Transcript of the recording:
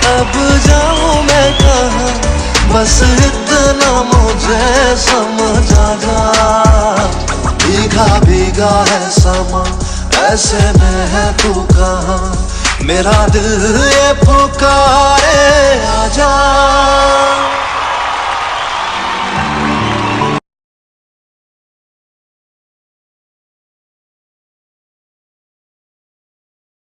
अब जाऊं मैं कहाँ, बस इतना मुझे समझ आ जा। भीगा भीगा है समा, ऐसे में है तू कहाँ, मेरा दिल ये पुकारे आजा।